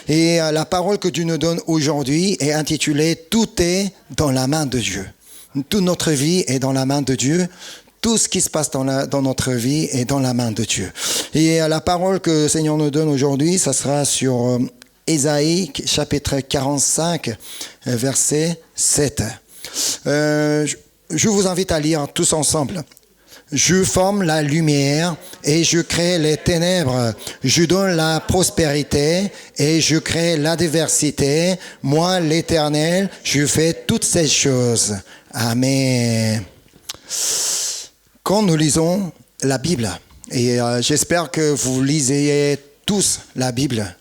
Et la parole que Dieu nous donne aujourd'hui est intitulée « Tout est dans la main de Dieu ». Toute notre vie est dans la main de Dieu. Tout ce qui se passe dans notre vie est dans la main de Dieu. Et la parole que le Seigneur nous donne aujourd'hui, ça sera sur Ésaïe, chapitre 45, verset 7. Je vous invite à lire tous ensemble. Je forme la lumière et je crée les ténèbres. Je donne la prospérité et je crée l'adversité. Moi, l'Éternel, je fais toutes ces choses. Amen. Quand nous lisons la Bible, et j'espère que vous lisez tous la Bible,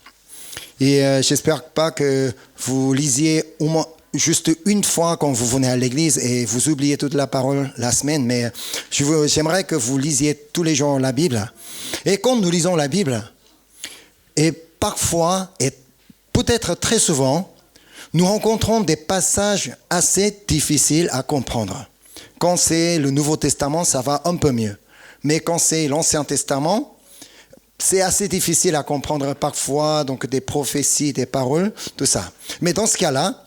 et j'espère pas que vous lisiez au moins juste une fois quand vous venez à l'église et vous oubliez toute la parole la semaine, mais j'aimerais que vous lisiez tous les jours la Bible. Et quand nous lisons la Bible, et parfois, et peut-être très souvent, nous rencontrons des passages assez difficiles à comprendre. Quand c'est le Nouveau Testament, ça va un peu mieux. Mais quand c'est l'Ancien Testament, c'est assez difficile à comprendre parfois, donc des prophéties, des paroles, tout ça. Mais dans ce cas-là,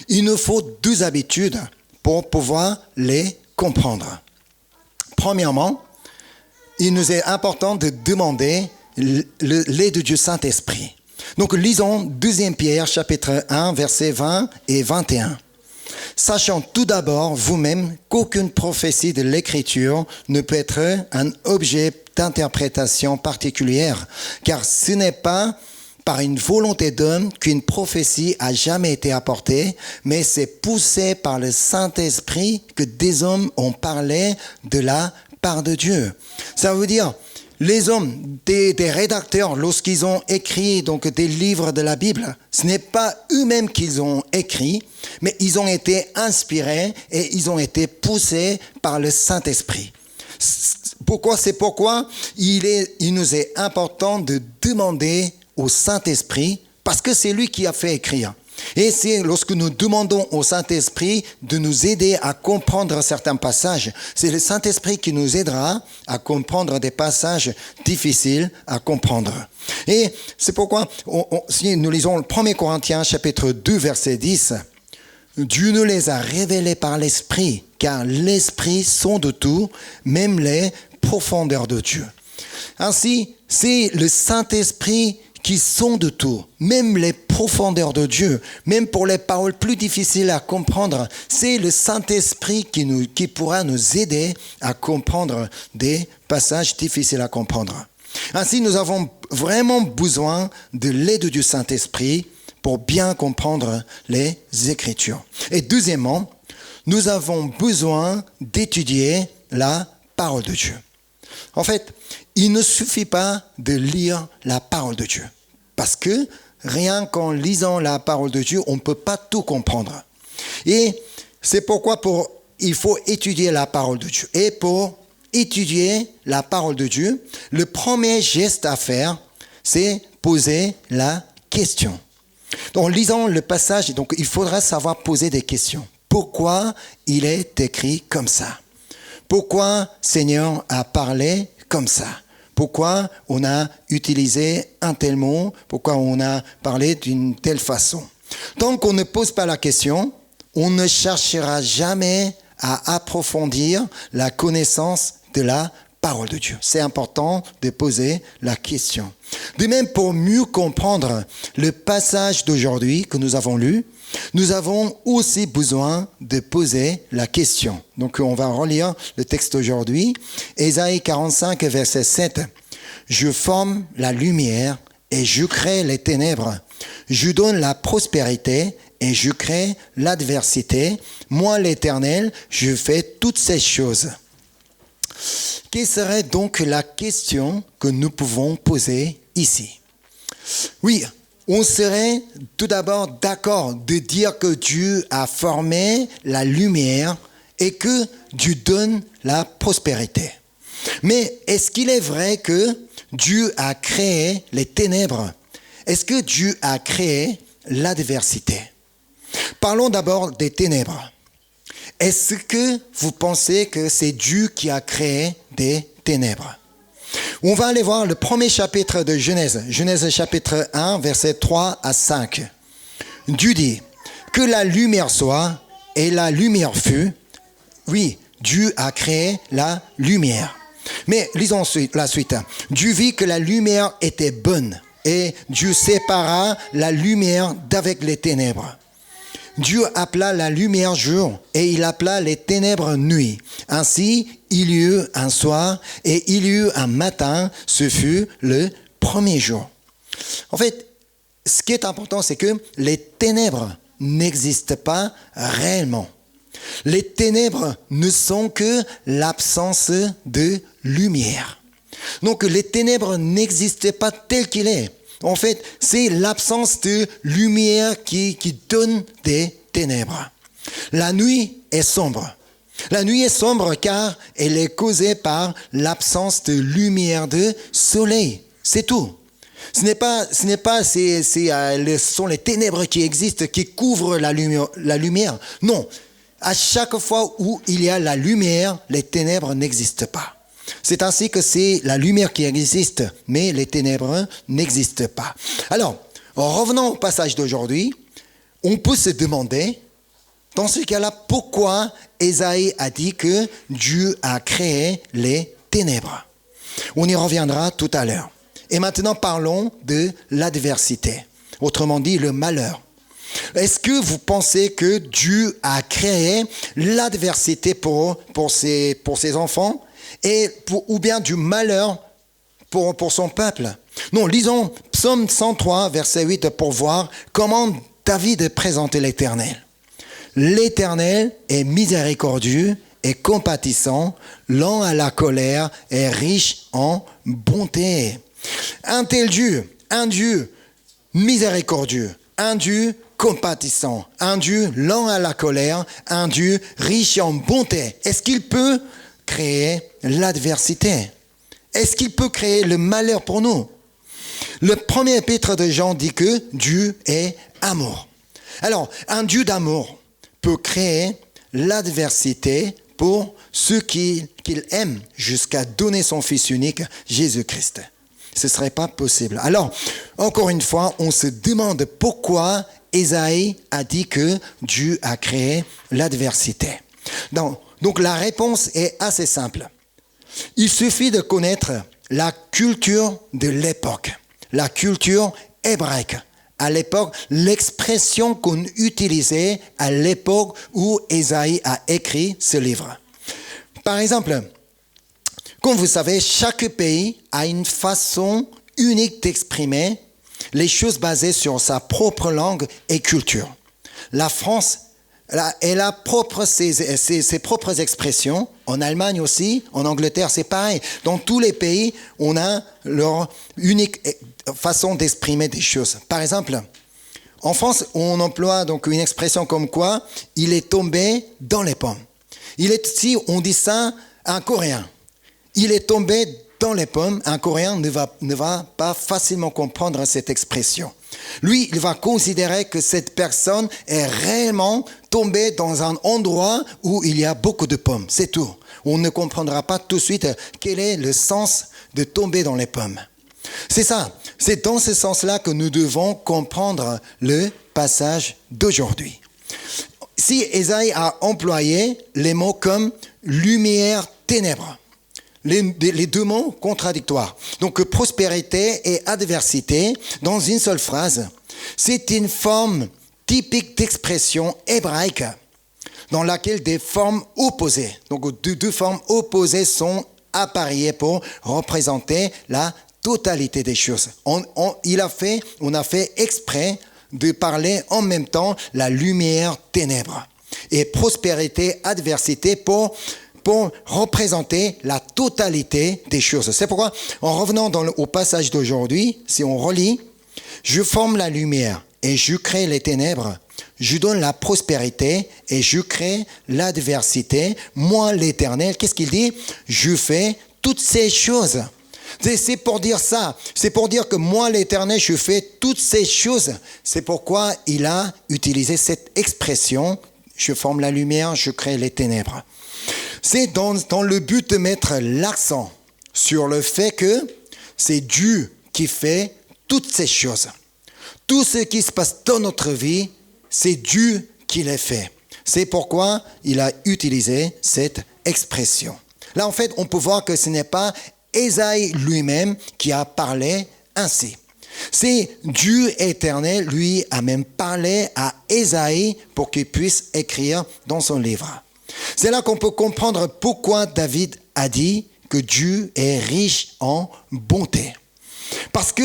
il nous faut deux habitudes pour pouvoir les comprendre. Premièrement, il nous est important de demander l'aide du Dieu Saint-Esprit. Donc, lisons 2 Pierre, chapitre 1, versets 20 et 21. Sachant tout d'abord vous-même qu'aucune prophétie de l'Écriture ne peut être un objet d'interprétation particulière, car ce n'est pas par une volonté d'homme qu'une prophétie a jamais été apportée, mais c'est poussé par le Saint-Esprit que des hommes ont parlé de la part de Dieu. Ça veut dire, les hommes, des rédacteurs, lorsqu'ils ont écrit donc des livres de la Bible, ce n'est pas eux-mêmes qu'ils ont écrit, mais ils ont été inspirés et ils ont été poussés par le Saint-Esprit. C'est pourquoi il nous est important de demander au Saint-Esprit, parce que c'est lui qui a fait écrire. Et c'est lorsque nous demandons au Saint-Esprit de nous aider à comprendre certains passages, c'est le Saint-Esprit qui nous aidera à comprendre des passages difficiles à comprendre. Et c'est pourquoi, si nous lisons le 1 Corinthiens chapitre 2 verset 10, Dieu nous les a révélés par l'Esprit, car l'Esprit sonde tout, même les profondeurs de Dieu. Ainsi, c'est le Saint-Esprit qui sonde tout, même les profondeurs de Dieu, même pour les paroles plus difficiles à comprendre, c'est le Saint-Esprit qui pourra nous aider à comprendre des passages difficiles à comprendre. Ainsi, nous avons vraiment besoin de l'aide du Saint-Esprit pour bien comprendre les Écritures. Et deuxièmement, nous avons besoin d'étudier la parole de Dieu. En fait, il ne suffit pas de lire la parole de Dieu. Parce que rien qu'en lisant la parole de Dieu, on ne peut pas tout comprendre. Et c'est pourquoi il faut étudier la parole de Dieu. Et pour étudier la parole de Dieu, le premier geste à faire, c'est poser la question. Donc, en lisant le passage, donc, il faudra savoir poser des questions. Pourquoi il est écrit comme ça? Pourquoi Seigneur a parlé comme ça? Pourquoi on a utilisé un tel mot? Pourquoi on a parlé d'une telle façon? Tant qu'on ne pose pas la question, on ne cherchera jamais à approfondir la connaissance de la parole de Dieu. C'est important de poser la question. De même, pour mieux comprendre le passage d'aujourd'hui que nous avons lu, nous avons aussi besoin de poser la question. Donc, on va relire le texte aujourd'hui. Ésaïe 45, verset 7. Je forme la lumière et je crée les ténèbres. Je donne la prospérité et je crée l'adversité. Moi, l'Éternel, je fais toutes ces choses. Quelle serait donc la question que nous pouvons poser ici? Oui, on serait tout d'abord d'accord de dire que Dieu a formé la lumière et que Dieu donne la prospérité. Mais est-ce qu'il est vrai que Dieu a créé les ténèbres? Est-ce que Dieu a créé l'adversité? Parlons d'abord des ténèbres. Est-ce que vous pensez que c'est Dieu qui a créé des ténèbres? On va aller voir le premier chapitre de Genèse. Genèse chapitre 1, versets 3 à 5. Dieu dit, que la lumière soit, et la lumière fut. Oui, Dieu a créé la lumière. Mais lisons la suite. Dieu vit que la lumière était bonne, et Dieu sépara la lumière d'avec les ténèbres. Dieu appela la lumière jour, et il appela les ténèbres nuit. Ainsi, il y eut un soir, et il y eut un matin, ce fut le premier jour. En fait, ce qui est important, c'est que les ténèbres n'existent pas réellement. Les ténèbres ne sont que l'absence de lumière. Donc les ténèbres n'existent pas tel qu'il est. En fait, c'est l'absence de lumière qui donne des ténèbres. La nuit est sombre. La nuit est sombre car elle est causée par l'absence de lumière de soleil. C'est tout. Ce sont les ténèbres qui existent, qui couvrent la lumière. Non. À chaque fois où il y a la lumière, les ténèbres n'existent pas. C'est ainsi que c'est la lumière qui existe, mais les ténèbres n'existent pas. Alors, en revenant au passage d'aujourd'hui, on peut se demander, dans ce cas-là, pourquoi Ésaïe a dit que Dieu a créé les ténèbres. On y reviendra tout à l'heure. Et maintenant, parlons de l'adversité, autrement dit, le malheur. Est-ce que vous pensez que Dieu a créé l'adversité pour ses enfants ou bien du malheur pour son peuple? Non, lisons Psaume 103, verset 8 pour voir comment David présentait l'Éternel. L'Éternel est miséricordieux et compatissant, lent à la colère et riche en bonté. Un tel Dieu, un Dieu miséricordieux, un Dieu compatissant, un Dieu lent à la colère, un Dieu riche en bonté. Est-ce qu'il peut créer l'adversité? Est-ce qu'il peut créer le malheur pour nous? Le premier épître de Jean dit que Dieu est amour. Alors, un Dieu d'amour peut créer l'adversité pour ceux qu'il aime jusqu'à donner son Fils unique, Jésus-Christ. Ce ne serait pas possible. Alors, encore une fois, on se demande pourquoi Ésaïe a dit que Dieu a créé l'adversité. Donc la réponse est assez simple. Il suffit de connaître la culture de l'époque, la culture hébraïque. À l'époque, l'expression qu'on utilisait à l'époque où Ésaïe a écrit ce livre. Par exemple, comme vous savez, chaque pays a une façon unique d'exprimer les choses basées sur sa propre langue et culture. La France, elle a ses propres expressions. En Allemagne aussi, en Angleterre, c'est pareil. Dans tous les pays, on a leur unique façon d'exprimer des choses. Par exemple, en France, on emploie donc une expression comme quoi il est tombé dans les pommes. Si on dit ça à un Coréen, il est tombé dans les pommes, un Coréen ne va pas facilement comprendre cette expression. Lui, il va considérer que cette personne est réellement tombée dans un endroit où il y a beaucoup de pommes. C'est tout. On ne comprendra pas tout de suite quel est le sens de tomber dans les pommes. C'est ça. C'est dans ce sens-là que nous devons comprendre le passage d'aujourd'hui. Si Ésaïe a employé les mots comme lumière, ténèbres, les deux mots contradictoires. Donc prospérité et adversité dans une seule phrase. C'est une forme typique d'expression hébraïque dans laquelle des formes opposées, donc deux formes opposées sont appareillées pour représenter la totalité des choses. On a fait exprès de parler en même temps la lumière, ténèbres et prospérité, adversité pour représenter la totalité des choses. C'est pourquoi, en revenant au passage d'aujourd'hui, si on relit, « Je forme la lumière et je crée les ténèbres. Je donne la prospérité et je crée l'adversité. Moi, l'Éternel, qu'est-ce qu'il dit? Je fais toutes ces choses. » C'est pour dire ça. C'est pour dire que moi, l'Éternel, je fais toutes ces choses. C'est pourquoi il a utilisé cette expression « Je forme la lumière, je crée les ténèbres ». C'est dans le but de mettre l'accent sur le fait que c'est Dieu qui fait toutes ces choses. Tout ce qui se passe dans notre vie, c'est Dieu qui les fait. C'est pourquoi il a utilisé cette expression. Là, en fait, on peut voir que ce n'est pas Ésaïe lui-même qui a parlé ainsi. C'est Dieu éternel, lui, a même parlé à Ésaïe pour qu'il puisse écrire dans son livre. C'est là qu'on peut comprendre pourquoi David a dit que Dieu est riche en bonté. Parce que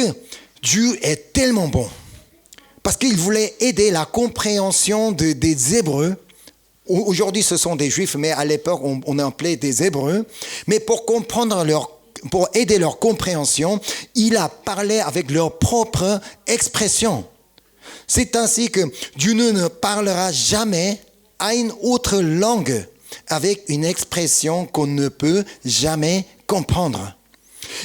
Dieu est tellement bon. Parce qu'il voulait aider la compréhension des Hébreux. Aujourd'hui, ce sont des Juifs, mais à l'époque, on appelait des Hébreux. Mais pour aider leur compréhension, il a parlé avec leur propre expression. C'est ainsi que Dieu ne parlera jamais à une autre langue avec une expression qu'on ne peut jamais comprendre.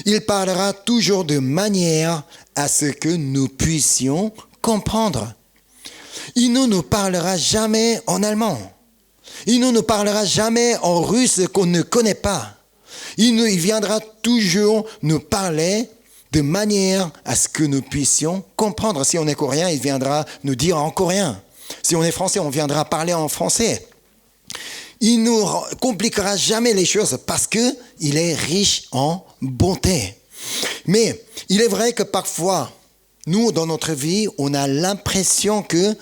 Il parlera toujours de manière à ce que nous puissions comprendre. Il ne nous parlera jamais en allemand. Il ne nous parlera jamais en russe qu'on ne connaît pas. Il viendra toujours nous parler de manière à ce que nous puissions comprendre. Si on est coréen, il viendra nous dire en coréen. Si on est français, on viendra parler en français. Il ne nous compliquera jamais les choses parce qu'il est riche en bonté. Mais il est vrai que parfois, nous, dans notre vie, on a l'impression que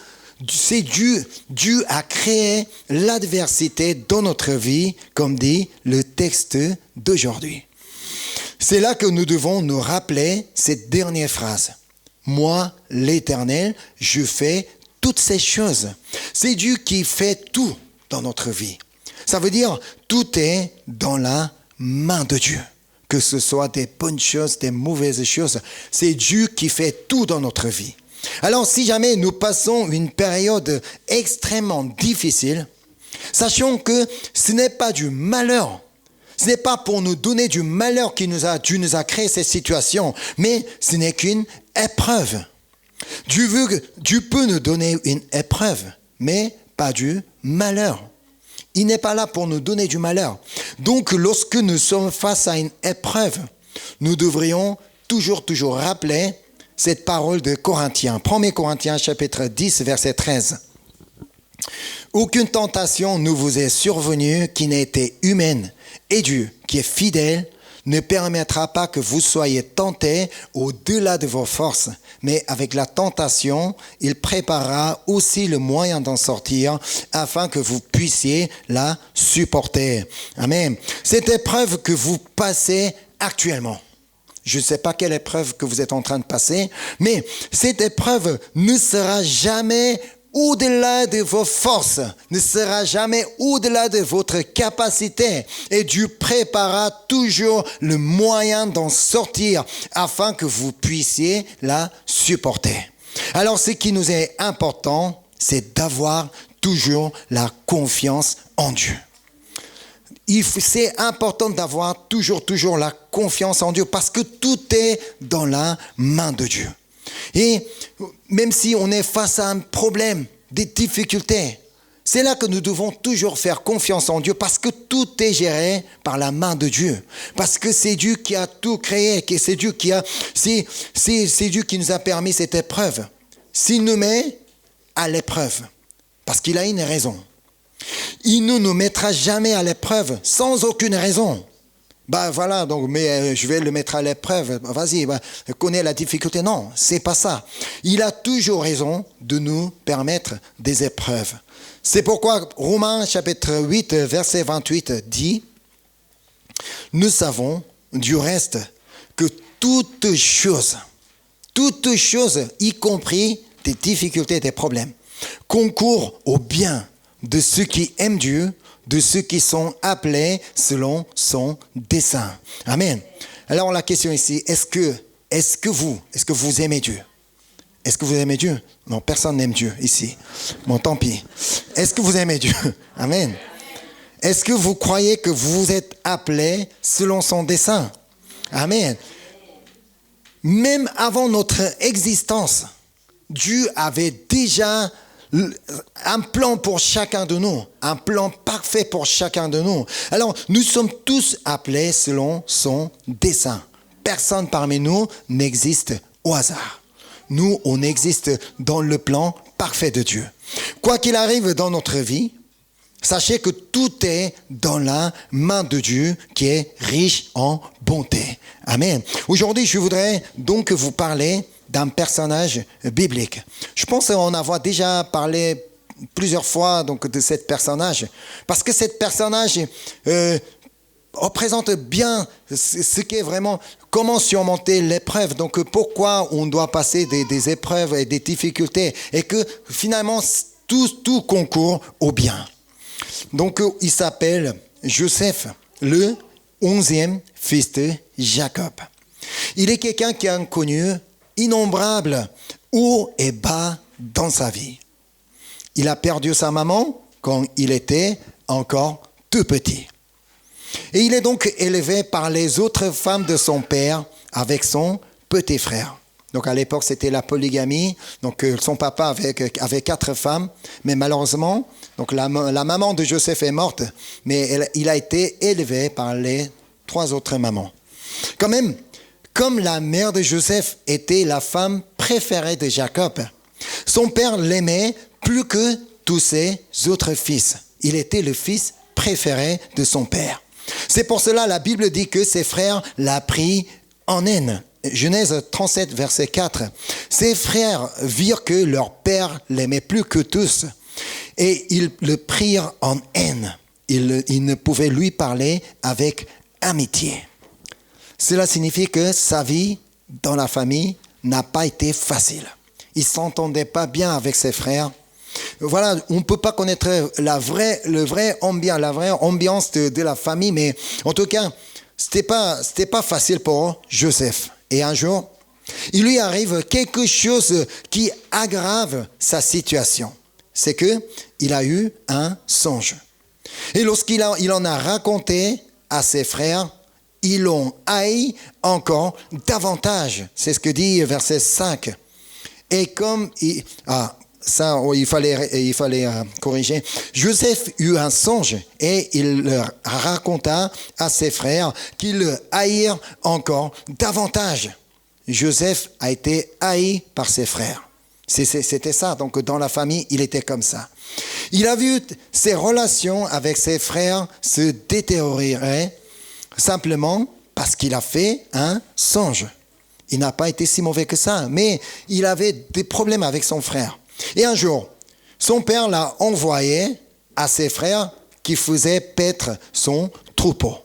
c'est Dieu. Dieu a créé l'adversité dans notre vie, comme dit le texte d'aujourd'hui. C'est là que nous devons nous rappeler cette dernière phrase. Moi, l'Éternel, je fais toutes ces choses. C'est Dieu qui fait tout dans notre vie. Ça veut dire tout est dans la main de Dieu. Que ce soit des bonnes choses, des mauvaises choses, c'est Dieu qui fait tout dans notre vie. Alors si jamais nous passons une période extrêmement difficile, sachons que ce n'est pas du malheur. Ce n'est pas pour nous donner du malheur que Dieu nous a créé cette situation, mais ce n'est qu'une épreuve. Dieu peut nous donner une épreuve, mais pas du malheur. Il n'est pas là pour nous donner du malheur. Donc, lorsque nous sommes face à une épreuve, nous devrions toujours rappeler cette parole de Corinthiens. 1 Corinthiens chapitre 10, verset 13. Aucune tentation ne vous est survenue qui n'ait été humaine, et Dieu, qui est fidèle, ne permettra pas que vous soyez tentés au-delà de vos forces. Mais avec la tentation, il préparera aussi le moyen d'en sortir afin que vous puissiez la supporter. Amen. Cette épreuve que vous passez actuellement, je ne sais pas quelle épreuve que vous êtes en train de passer, mais cette épreuve ne sera jamais au-delà de vos forces, ne sera jamais au-delà de votre capacité. Et Dieu préparera toujours le moyen d'en sortir afin que vous puissiez la supporter. Alors, ce qui nous est important, c'est d'avoir toujours la confiance en Dieu. C'est important d'avoir toujours la confiance en Dieu parce que tout est dans la main de Dieu. Et même si on est face à un problème, des difficultés, c'est là que nous devons toujours faire confiance en Dieu parce que tout est géré par la main de Dieu. Parce que c'est Dieu qui a tout créé, c'est Dieu qui nous a permis cette épreuve. S'il nous met à l'épreuve, parce qu'il a une raison, il ne nous mettra jamais à l'épreuve sans aucune raison. Voilà, donc, mais je vais le mettre à l'épreuve. Vas-y, connais la difficulté. Non, c'est pas ça. Il a toujours raison de nous permettre des épreuves. C'est pourquoi Romains chapitre 8, verset 28 dit « Nous savons du reste que toutes choses, y compris des difficultés et des problèmes, concourent au bien de ceux qui aiment Dieu, de ceux qui sont appelés selon son dessein. » Amen. Alors la question ici, est-ce que vous aimez Dieu? Est-ce que vous aimez Dieu? Non, personne n'aime Dieu ici. Bon, tant pis. Est-ce que vous aimez Dieu? Amen. Est-ce que vous croyez que vous êtes appelés selon son dessein? Amen. Même avant notre existence, Dieu avait déjà un plan pour chacun de nous, un plan parfait pour chacun de nous. Alors, nous sommes tous appelés selon son dessein. Personne parmi nous n'existe au hasard. Nous, on existe dans le plan parfait de Dieu. Quoi qu'il arrive dans notre vie, sachez que tout est dans la main de Dieu qui est riche en bonté. Amen. Aujourd'hui, je voudrais donc vous parler d'un personnage biblique. Je pense en avoir déjà parlé plusieurs fois donc, de ce personnage, parce que ce personnage représente bien ce qu'est vraiment comment surmonter l'épreuve, donc pourquoi on doit passer des épreuves et des difficultés, et que finalement tout concourt au bien. Donc il s'appelle Joseph, le 11e fils de Jacob. Il est quelqu'un qui a connu innombrables hauts et bas dans sa vie. Il a perdu sa maman quand il était encore tout petit. Et il est donc élevé par les autres femmes de son père avec son petit frère. Donc à l'époque, c'était la polygamie. Donc son papa avait 4 femmes, mais malheureusement, donc la maman de Joseph est morte, mais il a été élevé par les 3 autres mamans. Quand même, comme la mère de Joseph était la femme préférée de Jacob, son père l'aimait plus que tous ses autres fils. Il était le fils préféré de son père. C'est pour cela la Bible dit que ses frères l'a pris en haine. Genèse 37, verset 4. Ses frères virent que leur père l'aimait plus que tous et ils le prirent en haine. Ils ne pouvaient lui parler avec amitié. Cela signifie que sa vie dans la famille n'a pas été facile. Il ne s'entendait pas bien avec ses frères. Voilà, on ne peut pas connaître la vraie ambiance de la famille, mais en tout cas, c'était pas facile pour Joseph. Et un jour, il lui arrive quelque chose qui aggrave sa situation. C'est qu'il a eu un songe. Et lorsqu'il en a raconté à ses frères, ils l'ont haï encore davantage. C'est ce que dit verset 5. Et comme... il fallait corriger. Joseph eut un songe et il leur raconta à ses frères qu'ils le haïrent encore davantage. Joseph a été haï par ses frères. C'était ça. Donc dans la famille, il était comme ça. Il a vu ses relations avec ses frères se détériorer simplement parce qu'il a fait un songe. Il n'a pas été si mauvais que ça, mais il avait des problèmes avec son frère. Et un jour, son père l'a envoyé à ses frères qui faisaient paître son troupeau.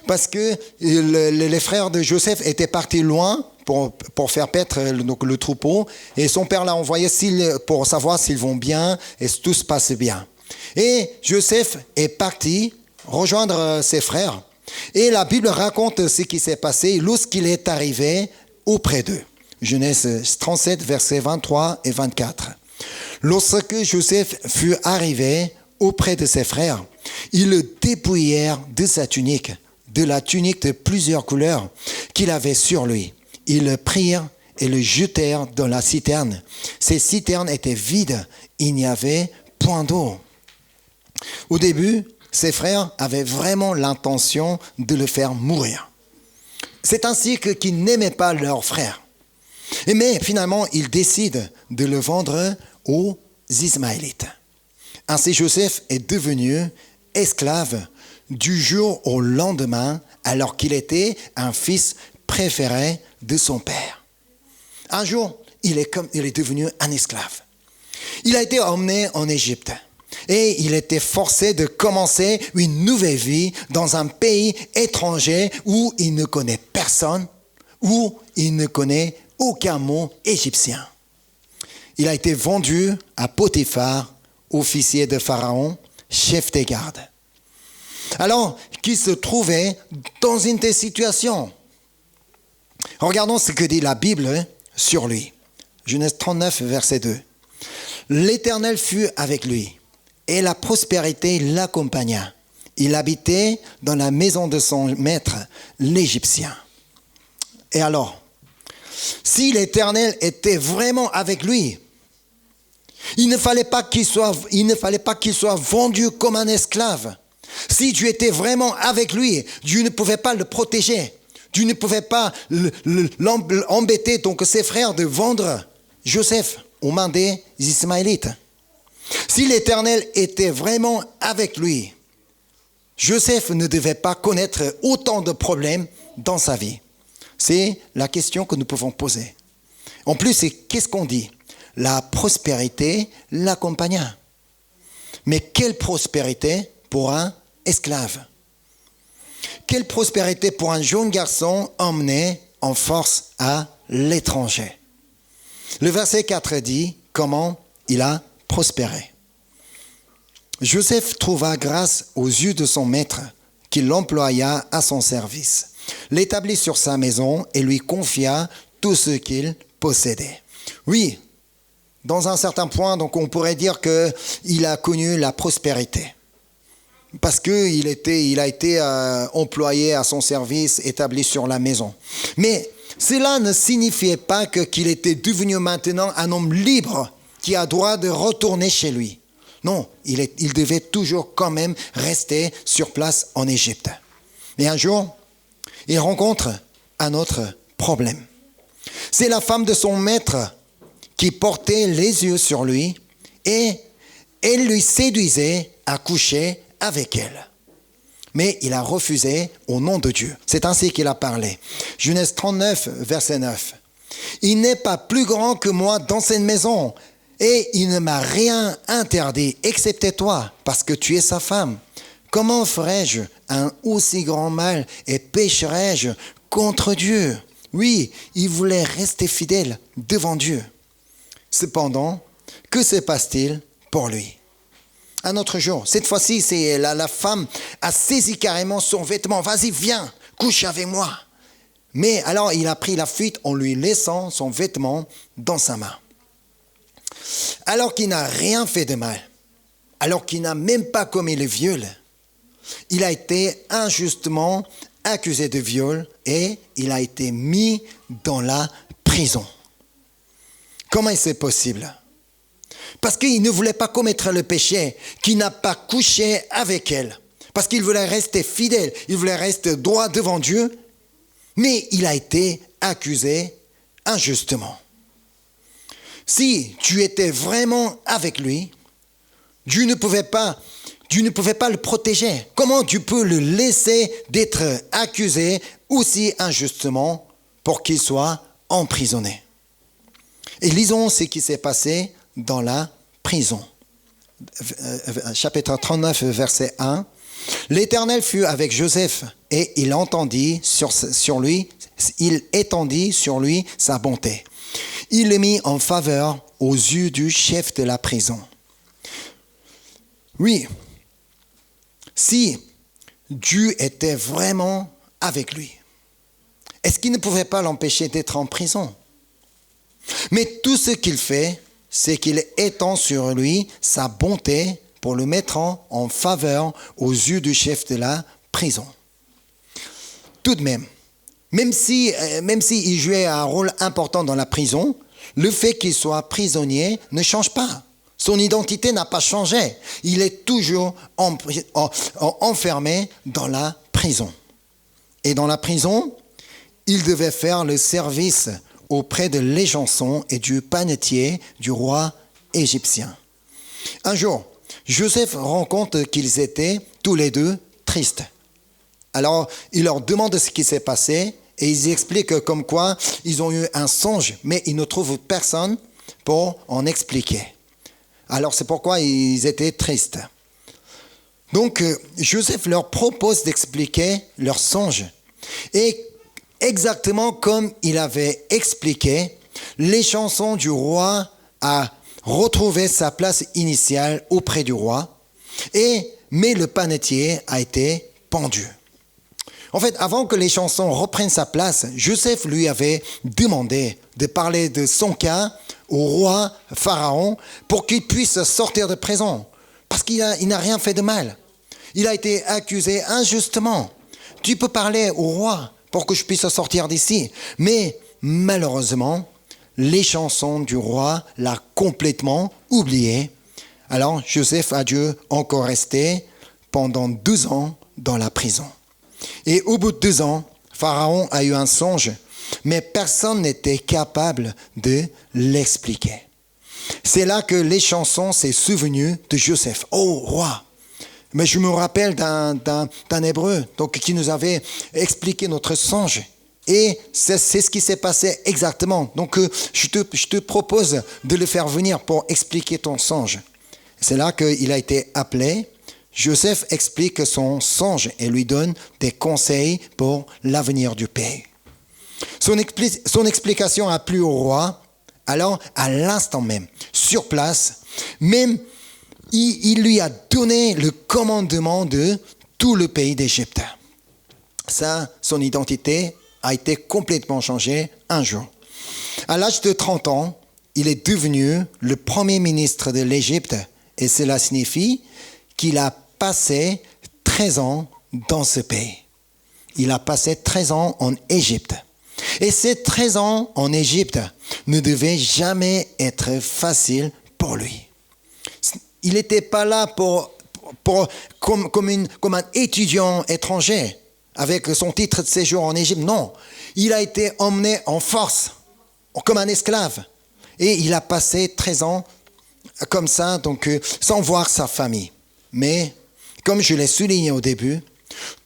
Parce que les frères de Joseph étaient partis loin pour faire paître le troupeau. Et son père l'a envoyé pour savoir s'ils vont bien et tout se passe bien. Et Joseph est parti rejoindre ses frères. Et la Bible raconte ce qui s'est passé lorsqu'il est arrivé auprès d'eux. Genèse 37, versets 23 et 24. Lorsque Joseph fut arrivé auprès de ses frères, ils le dépouillèrent de sa tunique, de la tunique de plusieurs couleurs qu'il avait sur lui. Ils le prirent et le jetèrent dans la citerne. Ces citernes étaient vides, il n'y avait point d'eau. Au début, ses frères avaient vraiment l'intention de le faire mourir. C'est ainsi qu'ils n'aimaient pas leur frère. Mais finalement, ils décident de le vendre aux Ismaélites. Ainsi, Joseph est devenu esclave du jour au lendemain, alors qu'il était un fils préféré de son père. Un jour, il est devenu un esclave. Il a été emmené en Égypte et il était forcé de commencer une nouvelle vie dans un pays étranger où il ne connaît personne, où il ne connaît aucun mot égyptien. Il a été vendu à Potiphar, officier de Pharaon, chef des gardes. Alors qu'il se trouvait dans une telle situation. Regardons ce que dit la Bible sur lui. Genèse 39, verset 2. L'Éternel fut avec lui, et la prospérité l'accompagna. Il habitait dans la maison de son maître, l'Égyptien. Et alors, si l'Éternel était vraiment avec lui, Il ne fallait pas qu'il soit vendu comme un esclave. Si Dieu était vraiment avec lui, Dieu ne pouvait pas le protéger. Dieu ne pouvait pas l'embêter, donc ses frères, de vendre Joseph aux mains des Ismaélites. Si l'Éternel était vraiment avec lui, Joseph ne devait pas connaître autant de problèmes dans sa vie. C'est la question que nous pouvons poser. En plus, qu'est-ce qu'on dit? La prospérité l'accompagna. Mais quelle prospérité pour un esclave? Quelle prospérité pour un jeune garçon emmené en force à l'étranger? Le verset 4 dit comment il a prospéré. Joseph trouva grâce aux yeux de son maître, qui l'employa à son service, l'établit sur sa maison et lui confia tout ce qu'il possédait. Oui, dans un certain point, donc on pourrait dire qu'il a connu la prospérité. Parce qu'il a été employé à son service, établi sur la maison. Mais cela ne signifiait pas qu'il était devenu maintenant un homme libre qui a droit de retourner chez lui. Non, il devait toujours quand même rester sur place en Égypte. Mais un jour, il rencontre un autre problème. C'est la femme de son maître qui portait les yeux sur lui et elle lui séduisait à coucher avec elle. Mais il a refusé au nom de Dieu. C'est ainsi qu'il a parlé. Genèse 39, verset 9. « Il n'est pas plus grand que moi dans cette maison, et il ne m'a rien interdit, excepté toi, parce que tu es sa femme. Comment ferais-je un aussi grand mal et pécherais-je contre Dieu ?» Oui, il voulait rester fidèle devant Dieu. Cependant, que se passe-t-il pour lui? Un autre jour, cette fois-ci, c'est la femme a saisi carrément son vêtement. « Vas-y, viens, couche avec moi. » Mais alors, il a pris la fuite en lui laissant son vêtement dans sa main. Alors qu'il n'a rien fait de mal, alors qu'il n'a même pas commis le viol, il a été injustement accusé de viol et il a été mis dans la prison. Comment est-ce possible? Parce qu'il ne voulait pas commettre le péché, qu'il n'a pas couché avec elle. Parce qu'il voulait rester fidèle, il voulait rester droit devant Dieu, mais il a été accusé injustement. Si tu étais vraiment avec lui, Dieu ne pouvait pas le protéger. Comment tu peux le laisser d'être accusé aussi injustement pour qu'il soit emprisonné? Et lisons ce qui s'est passé dans la prison. Chapitre 39, verset 1. « L'Éternel fut avec Joseph et il étendit sur lui sa bonté. Il le mit en faveur aux yeux du chef de la prison. » Oui, si Dieu était vraiment avec lui, est-ce qu'il ne pouvait pas l'empêcher d'être en prison? Mais tout ce qu'il fait, c'est qu'il étend sur lui sa bonté pour le mettre en faveur aux yeux du chef de la prison. Tout de même si il jouait un rôle important dans la prison, le fait qu'il soit prisonnier ne change pas. Son identité n'a pas changé. Il est toujours enfermé dans la prison. Et dans la prison, il devait faire le service auprès de l'éjançon et du panetier du roi égyptien. Un jour, Joseph rend compte qu'ils étaient tous les deux tristes. Alors, il leur demande ce qui s'est passé et ils expliquent comme quoi ils ont eu un songe, mais ils ne trouvent personne pour en expliquer. Alors, c'est pourquoi ils étaient tristes. Donc, Joseph leur propose d'expliquer leur songe. Et exactement comme il avait expliqué, l'échanson du roi a retrouvé sa place initiale auprès du roi, mais le panetier a été pendu. En fait, avant que l'échanson reprenne sa place, Joseph lui avait demandé de parler de son cas au roi Pharaon pour qu'il puisse sortir de prison, parce qu'il n'a rien fait de mal. Il a été accusé injustement. Tu peux parler au roi pour que je puisse sortir d'ici. Mais malheureusement, les chansons du roi l'a complètement oublié. Alors Joseph a dû encore rester pendant 2 ans dans la prison. Et au bout de 2 ans, Pharaon a eu un songe, mais personne n'était capable de l'expliquer. C'est là que les chansons s'est souvenu de Joseph. Oh, roi! Mais je me rappelle d'un Hébreu qui nous avait expliqué notre songe. Et c'est ce qui s'est passé exactement. Donc, je te propose de le faire venir pour expliquer ton songe. C'est là qu'il a été appelé. Joseph explique son songe et lui donne des conseils pour l'avenir du pays. Son explication a plu au roi. Alors, à l'instant même, sur place, même il lui a donné le commandement de tout le pays d'Égypte. Ça, son identité a été complètement changée un jour. À l'âge de 30 ans, il est devenu le premier ministre de l'Égypte et cela signifie qu'il a passé 13 ans dans ce pays. Il a passé 13 ans en Égypte. Et ces 13 ans en Égypte ne devaient jamais être faciles pour lui. Il n'était pas là comme un étudiant étranger avec son titre de séjour en Égypte. Non, il a été emmené en force, comme un esclave. Et il a passé 13 ans comme ça, donc sans voir sa famille. Mais, comme je l'ai souligné au début,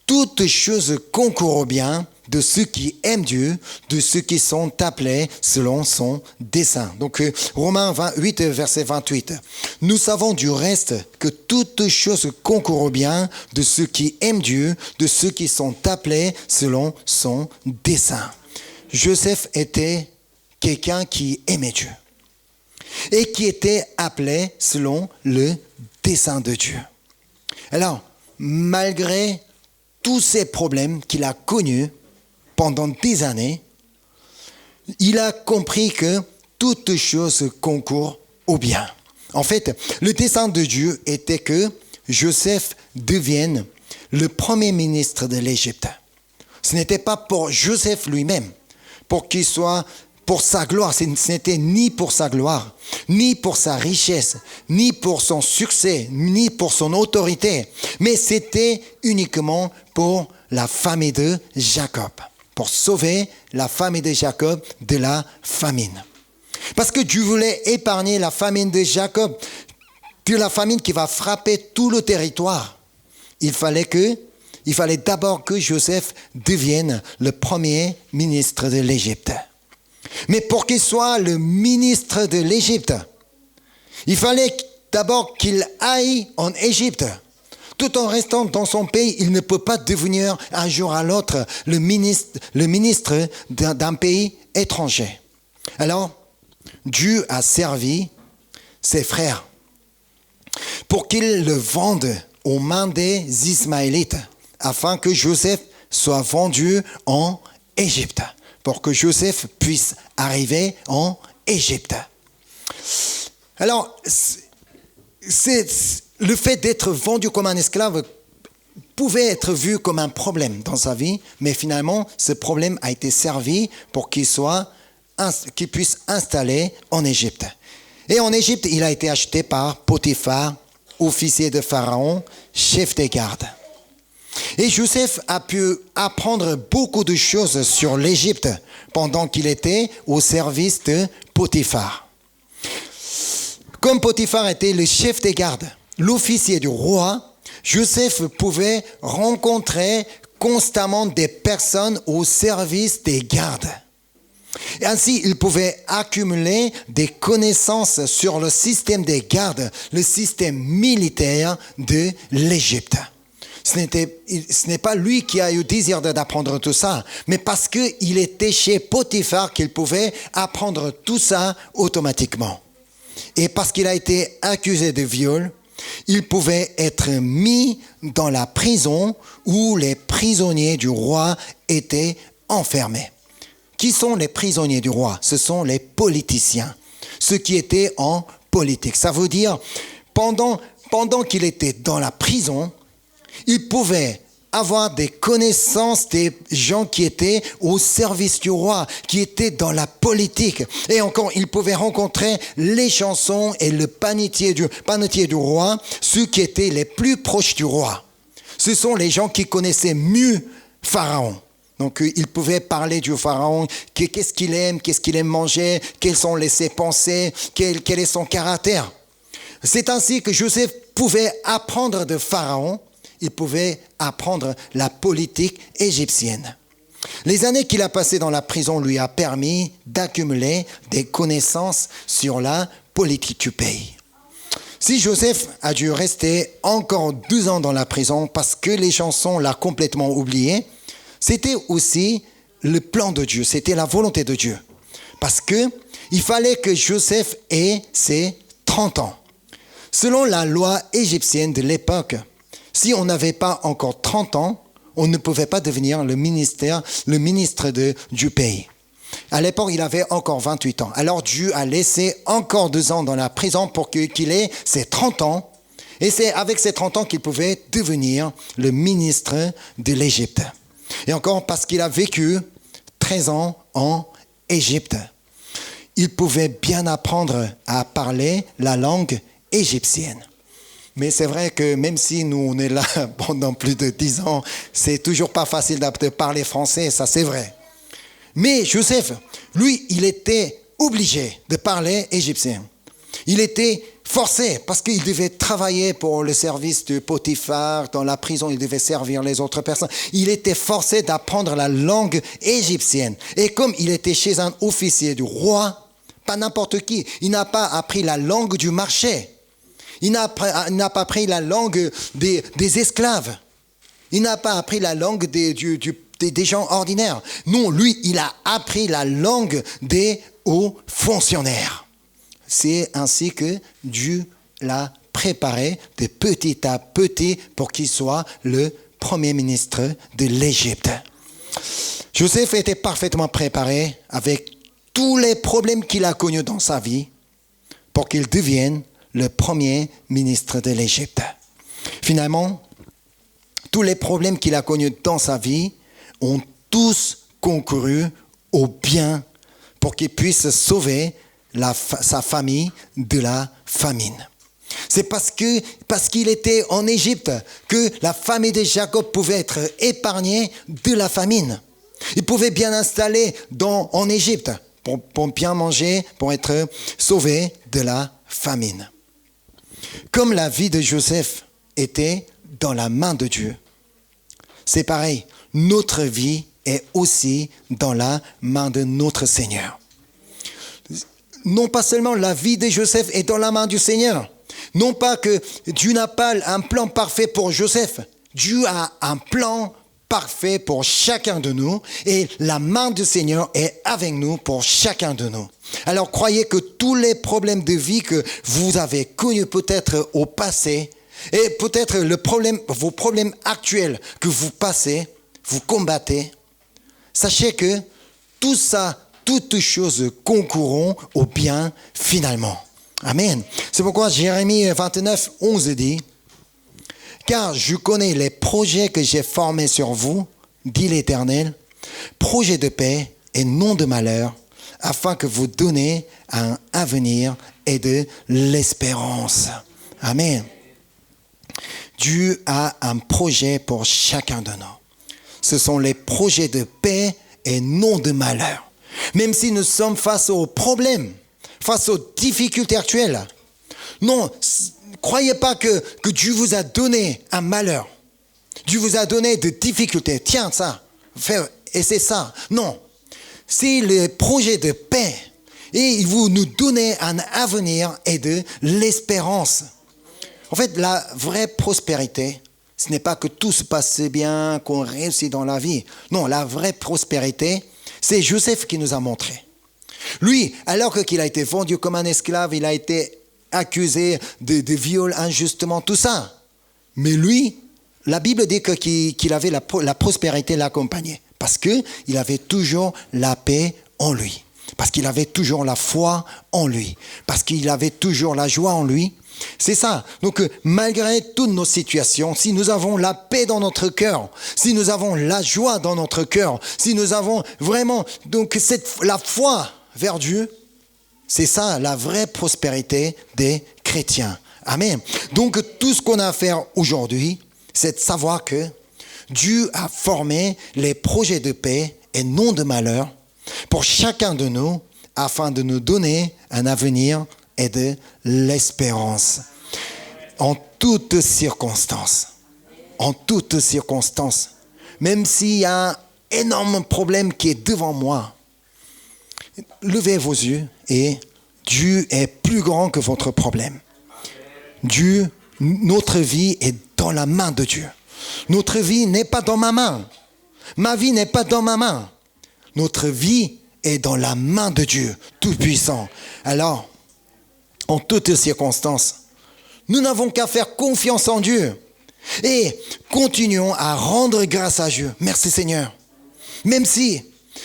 toutes choses concourent au bien de ceux qui aiment Dieu, de ceux qui sont appelés selon son dessein. Donc, Romains 8, verset 28. Nous savons du reste que toutes choses concourent au bien de ceux qui aiment Dieu, de ceux qui sont appelés selon son dessein. Joseph était quelqu'un qui aimait Dieu et qui était appelé selon le dessein de Dieu. Alors, malgré tous ces problèmes qu'il a connus pendant des années, il a compris que toutes choses concourent au bien. En fait, le dessein de Dieu était que Joseph devienne le premier ministre de l'Égypte. Ce n'était pas pour Joseph lui-même, pour qu'il soit pour sa gloire. Ce n'était ni pour sa gloire, ni pour sa richesse, ni pour son succès, ni pour son autorité, mais c'était uniquement pour la famille de Jacob, pour sauver la famille de Jacob de la famine. Parce que Dieu voulait épargner la famine de Jacob, de la famine qui va frapper tout le territoire. Il fallait d'abord que Joseph devienne le premier ministre de l'Égypte. Mais pour qu'il soit le ministre de l'Égypte, il fallait d'abord qu'il aille en Égypte. Tout en restant dans son pays, il ne peut pas devenir un jour à l'autre le ministre d'un pays étranger. Alors, Dieu a servi ses frères pour qu'ils le vendent aux mains des Ismaélites, afin que Joseph soit vendu en Égypte, pour que Joseph puisse arriver en Égypte. Alors, le fait d'être vendu comme un esclave pouvait être vu comme un problème dans sa vie, mais finalement, ce problème a été servi pour qu'il puisse s'installer en Égypte. Et en Égypte, il a été acheté par Potiphar, officier de Pharaon, chef des gardes. Et Joseph a pu apprendre beaucoup de choses sur l'Égypte pendant qu'il était au service de Potiphar. Comme Potiphar était le chef des gardes, l'officier du roi, Joseph pouvait rencontrer constamment des personnes au service des gardes. Et ainsi, il pouvait accumuler des connaissances sur le système des gardes, le système militaire de l'Égypte. Ce n'est pas lui qui a eu le désir d'apprendre tout ça, mais parce qu'il était chez Potiphar qu'il pouvait apprendre tout ça automatiquement. Et parce qu'il a été accusé de viol, il pouvait être mis dans la prison où les prisonniers du roi étaient enfermés. Qui sont les prisonniers du roi? Ce sont les politiciens, ceux qui étaient en politique. Ça veut dire, pendant qu'il était dans la prison, il pouvait avoir des connaissances des gens qui étaient au service du roi, qui étaient dans la politique. Et encore, il pouvait rencontrer les chansons et le panetier du roi, ceux qui étaient les plus proches du roi. Ce sont les gens qui connaissaient mieux Pharaon. Donc, il pouvait parler du Pharaon, qu'est-ce qu'il aime manger, quelles sont ses pensées, quel est son caractère. C'est ainsi que Joseph pouvait apprendre de Pharaon, il pouvait apprendre la politique égyptienne. Les années qu'il a passées dans la prison lui a permis d'accumuler des connaissances sur la politique du pays. Si Joseph a dû rester encore 12 ans dans la prison parce que les chansons l'ont complètement oublié, c'était aussi le plan de Dieu, c'était la volonté de Dieu. Parce qu'il fallait que Joseph ait ses 30 ans. Selon la loi égyptienne de l'époque, si on n'avait pas encore 30 ans, on ne pouvait pas devenir le ministre du pays. À l'époque, il avait encore 28 ans. Alors Dieu a laissé encore 2 ans dans la prison pour qu'il ait ses 30 ans. Et c'est avec ses 30 ans qu'il pouvait devenir le ministre de l'Égypte. Et encore parce qu'il a vécu 13 ans en Égypte. Il pouvait bien apprendre à parler la langue égyptienne. Mais c'est vrai que même si nous, on est là pendant plus de 10 ans, c'est toujours pas facile de parler français, ça c'est vrai. Mais Joseph, lui, il était obligé de parler égyptien. Il était forcé parce qu'il devait travailler pour le service de Potiphar, dans la prison, il devait servir les autres personnes. Il était forcé d'apprendre la langue égyptienne. Et comme il était chez un officier du roi, pas n'importe qui, il n'a pas appris la langue du marché. Il n'a pas appris la langue des esclaves. Il n'a pas appris la langue des gens ordinaires. Non, lui, il a appris la langue des hauts fonctionnaires. C'est ainsi que Dieu l'a préparé de petit à petit pour qu'il soit le premier ministre de l'Égypte. Joseph était parfaitement préparé avec tous les problèmes qu'il a connus dans sa vie pour qu'il devienne le premier ministre de l'Égypte. Finalement, tous les problèmes qu'il a connus dans sa vie ont tous concouru au bien pour qu'il puisse sauver sa famille de la famine. C'est parce qu'il était en Égypte que la famille de Jacob pouvait être épargnée de la famine. Il pouvait bien installer en Égypte pour bien manger, pour être sauvé de la famine. Comme la vie de Joseph était dans la main de Dieu, c'est pareil, notre vie est aussi dans la main de notre Seigneur. Non pas seulement la vie de Joseph est dans la main du Seigneur, non pas que Dieu n'a pas un plan parfait pour Joseph, Dieu a un plan parfait pour chacun de nous et la main du Seigneur est avec nous pour chacun de nous. Alors croyez que tous les problèmes de vie que vous avez connus peut-être au passé et peut-être vos problèmes actuels que vous passez, vous combattez, sachez que tout ça, toutes choses concourront au bien finalement. Amen. C'est pourquoi Jérémie 29, 11 dit « Car je connais les projets que j'ai formés sur vous, dit l'Éternel, projets de paix et non de malheur, afin que vous donniez un avenir et de l'espérance. » Amen. Dieu a un projet pour chacun de nous. Ce sont les projets de paix et non de malheur. Même si nous sommes face aux problèmes, face aux difficultés actuelles. Non, croyez pas que Dieu vous a donné un malheur. Dieu vous a donné des difficultés. Tiens, ça, et c'est ça. Non, c'est le projet de paix. Et vous nous donnez un avenir et de l'espérance. En fait, la vraie prospérité, ce n'est pas que tout se passe bien, qu'on réussit dans la vie. Non, la vraie prospérité, c'est Joseph qui nous a montré. Lui, alors qu'il a été vendu comme un esclave, il a été accusé de viol injustement, tout ça. Mais lui, la Bible dit qu'il avait la prospérité l'accompagnait. Parce qu'il avait toujours la paix en lui. Parce qu'il avait toujours la foi en lui. Parce qu'il avait toujours la joie en lui. C'est ça. Donc, malgré toutes nos situations, si nous avons la paix dans notre cœur, si nous avons la joie dans notre cœur, si nous avons vraiment donc la foi vers Dieu, c'est ça la vraie prospérité des chrétiens. Amen. Donc, tout ce qu'on a à faire aujourd'hui, c'est de savoir que Dieu a formé les projets de paix et non de malheur pour chacun de nous afin de nous donner un avenir et de l'espérance. En toutes circonstances. En toutes circonstances. Même s'il y a un énorme problème qui est devant moi, levez vos yeux et Dieu est plus grand que votre problème. Dieu, notre vie est dans la main de Dieu. Notre vie n'est pas dans ma main. Ma vie n'est pas dans ma main. Notre vie est dans la main de Dieu, Tout-Puissant. Alors, en toutes circonstances, nous n'avons qu'à faire confiance en Dieu et continuons à rendre grâce à Dieu. Merci Seigneur. Même si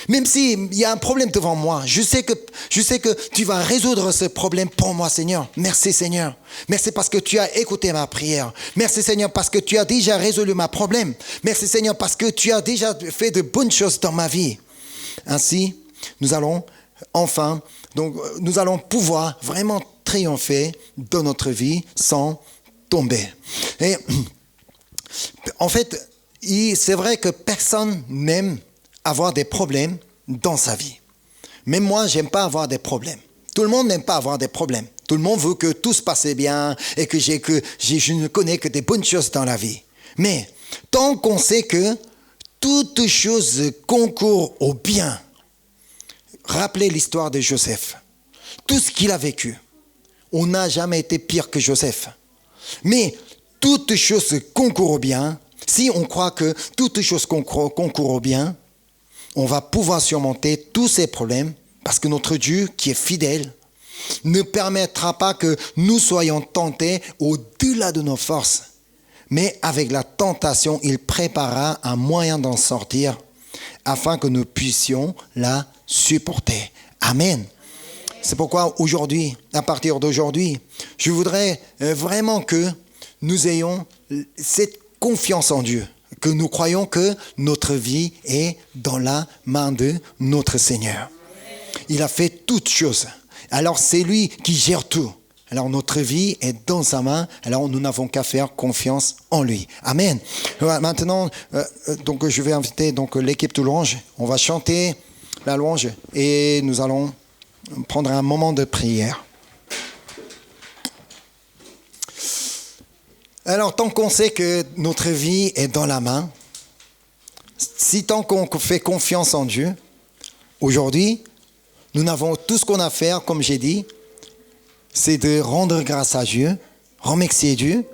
il y a un problème devant moi, je sais que tu vas résoudre ce problème pour moi, Seigneur. Merci Seigneur. Merci parce que tu as écouté ma prière. Merci Seigneur parce que tu as déjà résolu ma problème. Merci Seigneur parce que tu as déjà fait de bonnes choses dans ma vie. Ainsi, nous allons pouvoir vraiment triompher dans notre vie sans tomber. Et en fait, c'est vrai que personne n'aime avoir des problèmes dans sa vie. Même moi, j'aime pas avoir des problèmes. Tout le monde n'aime pas avoir des problèmes. Tout le monde veut que tout se passe bien et que je ne connais que des bonnes choses dans la vie. Mais tant qu'on sait que toute chose concourt au bien, rappelez l'histoire de Joseph. Tout ce qu'il a vécu, on n'a jamais été pire que Joseph. Mais toute chose concourt au bien. Si on croit que toute chose concourt au bien, on va pouvoir surmonter tous ces problèmes parce que notre Dieu, qui est fidèle, ne permettra pas que nous soyons tentés au-delà de nos forces. Mais avec la tentation, il préparera un moyen d'en sortir afin que nous puissions la supporter. Amen. C'est pourquoi aujourd'hui, à partir d'aujourd'hui, je voudrais vraiment que nous ayons cette confiance en Dieu, que nous croyons que notre vie est dans la main de notre Seigneur. Il a fait toutes choses. Alors c'est lui qui gère tout. Alors notre vie est dans sa main. Alors nous n'avons qu'à faire confiance en lui. Amen. Maintenant, donc je vais inviter l'équipe de louange. On va chanter la louange et nous allons prendre un moment de prière. Alors, tant qu'on sait que notre vie est dans la main, tant qu'on fait confiance en Dieu, aujourd'hui, nous avons tout ce qu'on a à faire, comme j'ai dit, c'est de rendre grâce à Dieu, remercier Dieu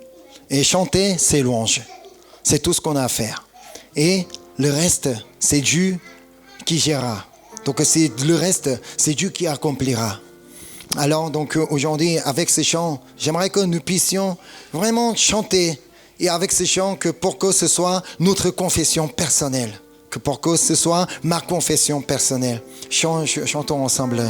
et chanter ses louanges. C'est tout ce qu'on a à faire. Et le reste, c'est Dieu qui gérera. Donc, le reste, c'est Dieu qui accomplira. Alors, donc, aujourd'hui, avec ces chants, j'aimerais que nous puissions vraiment chanter. Et avec ces chants, pour que ce soit notre confession personnelle. Pour que ce soit ma confession personnelle. Chantons ensemble.